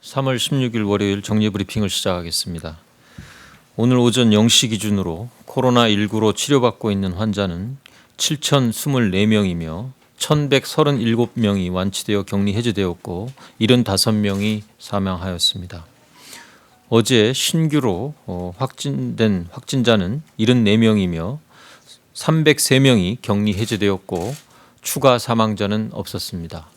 3월 16일 월요일 정리브리핑을 시작하겠습니다. 오늘 오전 0시 기준으로 코로나19로 치료받고 있는 환자는 7,024명이며 1,137명이 완치되어 격리 해제되었고 75명이 사망하였습니다. 어제 신규로 확진된 확진자는 74명이며 303명이 격리 해제되었고 추가 사망자는 없었습니다.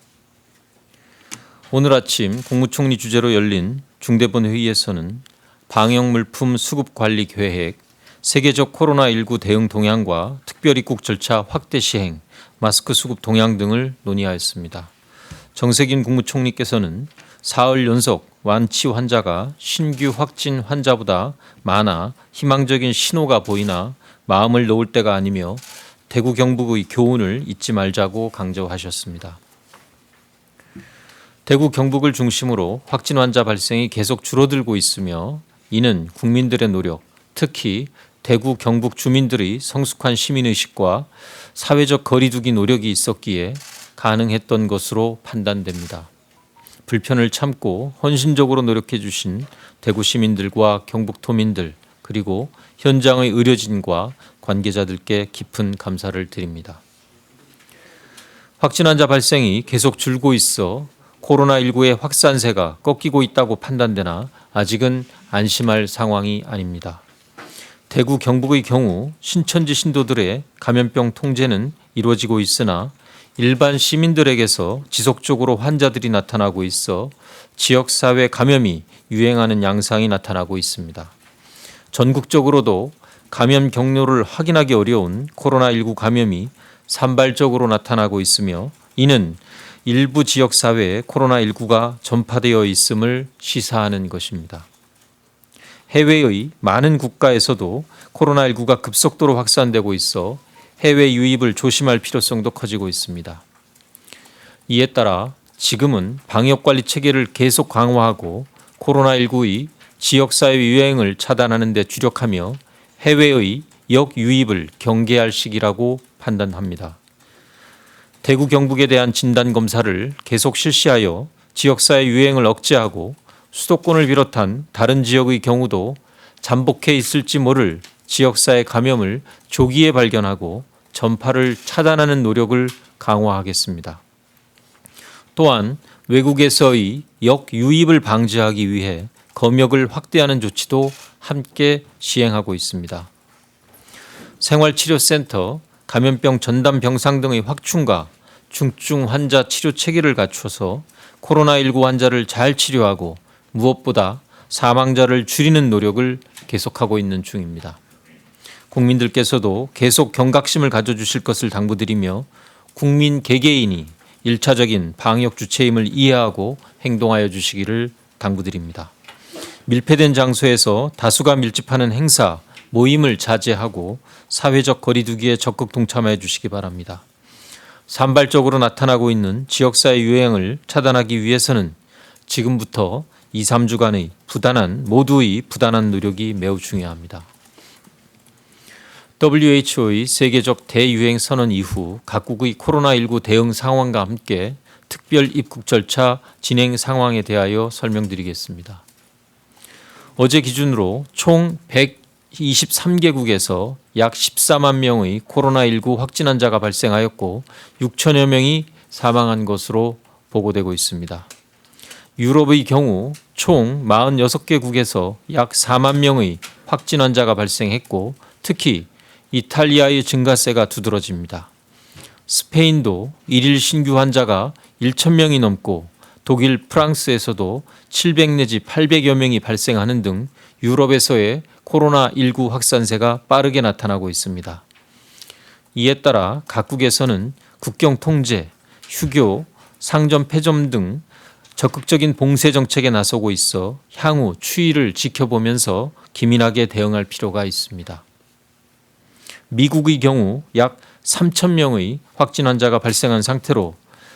오늘 아침 국무총리 주재로 열린 중대본 회의에서는 방역물품 수급관리 계획, 세계적 코로나19 대응 동향과 특별입국 절차 확대 시행, 마스크 수급 동향 등을 논의하였습니다. 정세균 국무총리께서는 사흘 연속 완치 환자가 신규 확진 환자보다 많아 희망적인 신호가 보이나 마음을 놓을 때가 아니며 대구 경북의 교훈을 잊지 말자고 강조하셨습니다. 대구 경북을 중심으로 확진 환자 발생이 계속 줄어들고 있으며 이는 국민들의 노력, 특히 대구 경북 주민들의 성숙한 시민의식과 사회적 거리두기 노력이 있었기에 가능했던 것으로 판단됩니다. 불편을 참고 헌신적으로 노력해 주신 대구 시민들과 경북도민들 그리고 현장의 의료진과 관계자들께 깊은 감사를 드립니다. 확진 환자 발생이 계속 줄고 있어 코로나19의 확산세가 꺾이고 있다고 판단되나 아직은 안심할 상황이 아닙니다. 대구 경북의 경우 신천지 신도들의 감염병 통제는 이루어지고 있으나 일반 시민들에게서 지속적으로 환자들이 나타나고 있어 지역사회 감염이 유행하는 양상이 나타나고 있습니다. 전국적으로도 감염 경로를 확인하기 어려운 코로나19 감염이 산발적으로 나타나고 있으며 이는 일부 지역사회에 코로나19가 전파되어 있음을 시사하는 것입니다. 해외의 많은 국가에서도 코로나19가 급속도로 확산되고 있어 해외 유입을 조심할 필요성도 커지고 있습니다. 이에 따라 지금은 방역관리 체계를 계속 강화하고 코로나19의 지역사회 유행을 차단하는 데 주력하며 해외의 역유입을 경계할 시기라고 판단합니다. 대구 경북에 대한 진단검사를 계속 실시하여 지역사회 유행을 억제하고 수도권을 비롯한 다른 지역의 경우도 잠복해 있을지 모를 지역사회 감염을 조기에 발견하고 전파를 차단하는 노력을 강화하겠습니다. 또한 외국에서의 역유입을 방지하기 위해 검역을 확대하는 조치도 함께 시행하고 있습니다. 생활치료센터, 감염병 전담 병상 등의 확충과 중증 환자 치료 체계를 갖춰서 코로나19 환자를 잘 치료하고 무엇보다 사망자를 줄이는 노력을 계속하고 있는 중입니다. 국민들께서도 계속 경각심을 가져주실 것을 당부드리며 국민 개개인이 1차적인 방역 주체임을 이해하고 행동하여 주시기를 당부드립니다. 밀폐된 장소에서 다수가 밀집하는 행사, 모임을 자제하고 사회적 거리두기에 적극 동참해 주시기 바랍니다. 산발적으로 나타나고 있는 지역사회 유행을 차단하기 위해서는 지금부터 2, 3주간의 모두의 부단한 노력이 매우 중요합니다. WHO의 세계적 대유행 선언 이후 각국의 코로나19 대응 상황과 함께 특별 입국 절차 진행 상황에 대하여 설명드리겠습니다. 어제 기준으로 총 123개국에서 약 14만 명의 코로나19 확진 환자가 발생하였고 6천여 명이 사망한 것으로 보고되고 있습니다. 유럽의 경우 총 46개국에서 약 4만 명의 확진 환자가 발생했고 특히 이탈리아의 증가세가 두드러집니다. 스페인도 일일 신규 환자가 1,000명이 넘고 독일, 프랑스에서도 700 내지 800여 명이 발생하는 등 유럽에서의 코로나19 확산세가 빠르게 나타나고 있습니다. 이에 따라 각국에서는 국경 통제, 휴교, 상점 폐점 등 적극적인 봉쇄 정책에 나서고 있어 향후 추이를 지켜보면서 기민하게 대응할 필요가 있습니다. 미국의 경우 약 3,000명의 확진 환자가 발생한 상태로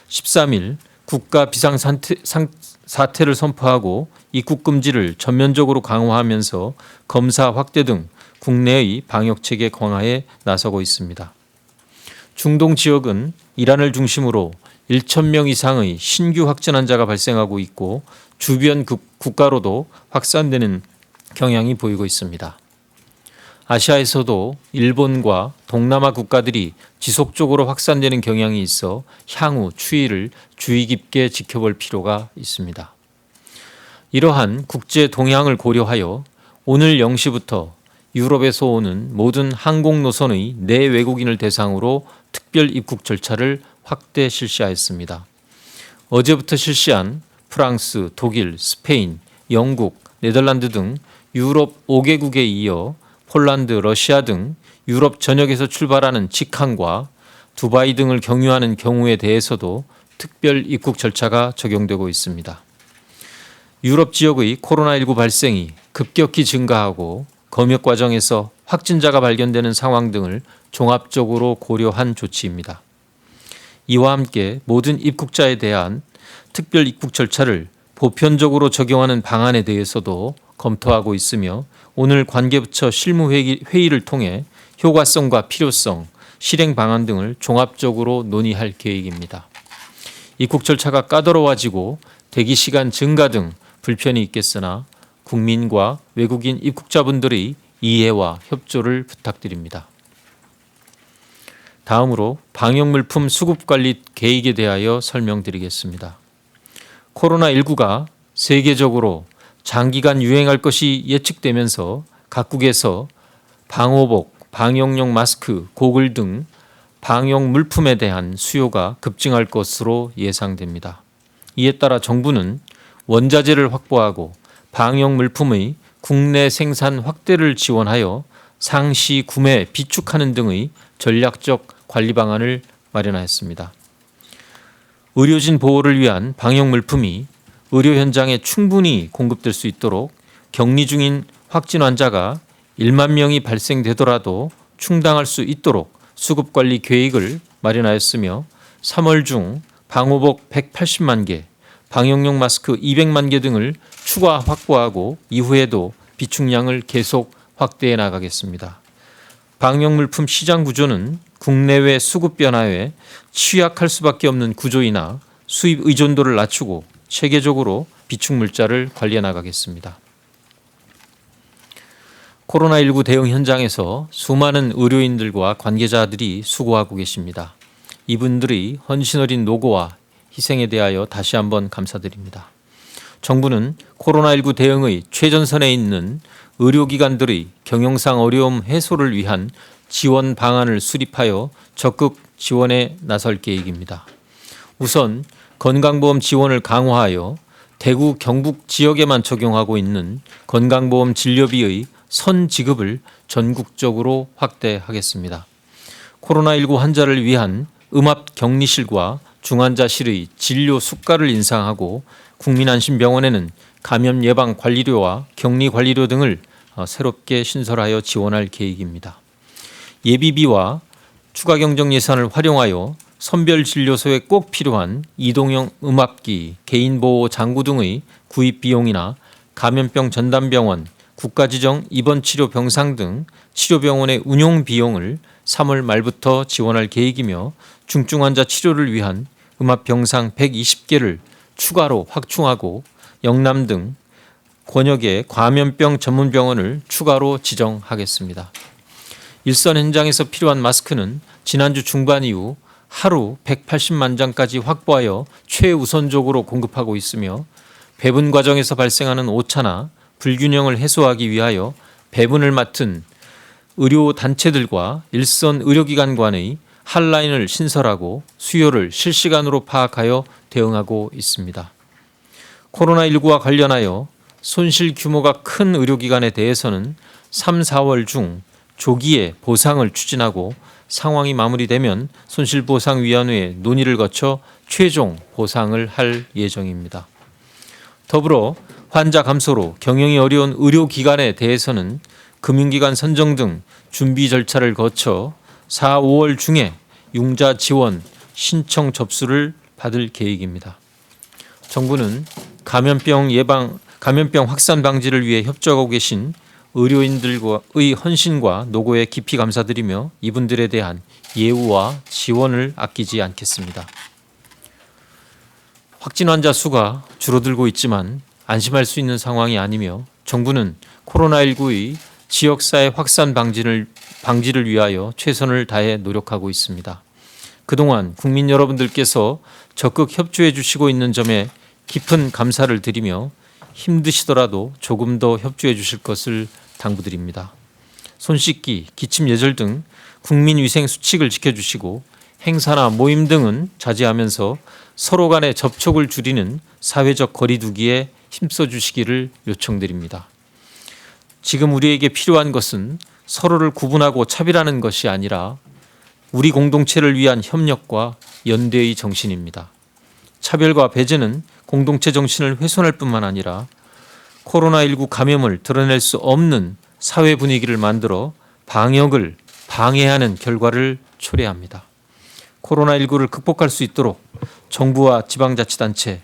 13일 국가 비상사태를 선포하고 입국 금지를 전면적으로 강화하면서 검사 확대 등 국내의 방역체계 강화에 나서고 있습니다. 중동 지역은 이란을 중심으로 1,000명 이상의 신규 확진 환자가 발생하고 있고 주변 국가로도 확산되는 경향이 보이고 있습니다. 아시아에서도 일본과 동남아 국가들이 지속적으로 확산되는 경향이 있어 향후 추이를 주의 깊게 지켜볼 필요가 있습니다. 이러한 국제 동향을 고려하여 오늘 0시부터 유럽에서 오는 모든 항공 노선의 내외국인을 대상으로 특별 입국 절차를 확대 실시하였습니다. 어제부터 실시한 프랑스, 독일, 스페인, 영국, 네덜란드 등 유럽 5개국에 이어 폴란드, 러시아 등 유럽 전역에서 출발하는 직항과 두바이 등을 경유하는 경우에 대해서도 특별 입국 절차가 적용되고 있습니다. 유럽 지역의 코로나19 발생이 급격히 증가하고 검역 과정에서 확진자가 발견되는 상황 등을 종합적으로 고려한 조치입니다. 이와 함께 모든 입국자에 대한 특별 입국 절차를 보편적으로 적용하는 방안에 대해서도 검토하고 있으며 오늘 관계부처 실무회의를 통해 효과성과 필요성, 실행 방안 등을 종합적으로 논의할 계획입니다. 입국 절차가 까다로워지고 대기 시간 증가 등 불편이 있겠으나 국민과 외국인 입국자분들의 이해와 협조를 부탁드립니다. 다음으로 방역물품 수급관리 계획에 대하여 설명드리겠습니다. 코로나19가 세계적으로 장기간 유행할 것이 예측되면서 각국에서 방호복, 방역용 마스크, 고글 등 방역물품에 대한 수요가 급증할 것으로 예상됩니다. 이에 따라 정부는 원자재를 확보하고 방역물품의 국내 생산 확대를 지원하여 상시 구매, 비축하는 등의 전략적 관리 방안을 마련하였습니다. 의료진 보호를 위한 방역물품이 의료 현장에 충분히 공급될 수 있도록 격리 중인 확진 환자가 1만 명이 발생되더라도 충당할 수 있도록 수급관리 계획을 마련하였으며 3월 중 방호복 180만 개, 방역용 마스크 200만 개 등을 추가 확보하고 이후에도 비축량을 계속 확대해 나가겠습니다. 방역물품 시장 구조는 국내외 수급 변화에 취약할 수밖에 없는 구조이나 수입 의존도를 낮추고 체계적으로 비축 물자를 관리해 나가겠습니다. 코로나19 대응 현장에서 수많은 의료인들과 관계자들이 수고하고 계십니다. 이분들의 헌신 어린 노고와 희생에 대하여 다시 한번 감사드립니다. 정부는 코로나19 대응의 최전선에 있는 의료기관들의 경영상 어려움 해소를 위한 지원 방안을 수립하여 적극 지원에 나설 계획입니다. 우선 건강보험 지원을 강화하여 대구, 경북 지역에만 적용하고 있는 건강보험 진료비의 선지급을 전국적으로 확대하겠습니다. 코로나19 환자를 위한 음압격리실과 중환자실의 진료 수가를 인상하고 국민안심병원에는 감염 예방 관리료와 격리 관리료 등을 새롭게 신설하여 지원할 계획입니다. 예비비와 추가 경정 예산을 활용하여 선별진료소에 꼭 필요한 이동형 음압기, 개인보호 장구 등의 구입 비용이나 감염병 전담병원, 국가지정 입원치료 병상 등 치료병원의 운용 비용을 3월 말부터 지원할 계획이며 중증 환자 치료를 위한 음압병상 120개를 추가로 확충하고 영남 등 권역의 감염병 전문병원을 추가로 지정하겠습니다. 일선 현장에서 필요한 마스크는 지난주 중반 이후 하루 180만 장까지 확보하여 최우선적으로 공급하고 있으며 배분 과정에서 발생하는 오차나 불균형을 해소하기 위하여 배분을 맡은 의료단체들과 일선 의료기관 간의 핫라인을 신설하고 수요를 실시간으로 파악하여 대응하고 있습니다. 코로나19와 관련하여 손실 규모가 큰 의료기관에 대해서는 3, 4월 중 조기에 보상을 추진하고 상황이 마무리되면 손실보상위원회에 논의를 거쳐 최종 보상을 할 예정입니다. 더불어 환자 감소로 경영이 어려운 의료기관에 대해서는 금융기관 선정 등 준비 절차를 거쳐 4, 5월 중에 융자 지원 신청 접수를 받을 계획입니다. 정부는 감염병 확산 방지를 위해 협조하고 계신 의료인들의 헌신과 노고에 깊이 감사드리며 이분들에 대한 예우와 지원을 아끼지 않겠습니다. 확진 환자 수가 줄어들고 있지만 안심할 수 있는 상황이 아니며 정부는 코로나19의 지역사회 확산 방지를 위하여 최선을 다해 노력하고 있습니다. 그동안 국민 여러분들께서 적극 협조해 주시고 있는 점에 깊은 감사를 드리며 힘드시더라도 조금 더 협조해 주실 것을 당부드립니다. 손 씻기, 기침 예절 등 국민위생 수칙을 지켜주시고 행사나 모임 등은 자제하면서 서로 간의 접촉을 줄이는 사회적 거리 두기에 힘써 주시기를 요청드립니다. 지금 우리에게 필요한 것은 서로를 구분하고 차별하는 것이 아니라 우리 공동체를 위한 협력과 연대의 정신입니다. 차별과 배제는 공동체 정신을 훼손할 뿐만 아니라 코로나19 감염을 드러낼 수 없는 사회 분위기를 만들어 방역을 방해하는 결과를 초래합니다. 코로나19를 극복할 수 있도록 정부와 지방자치단체,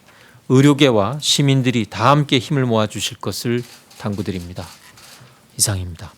의료계와 시민들이 다 함께 힘을 모아 주실 것을 당부드립니다. 이상입니다.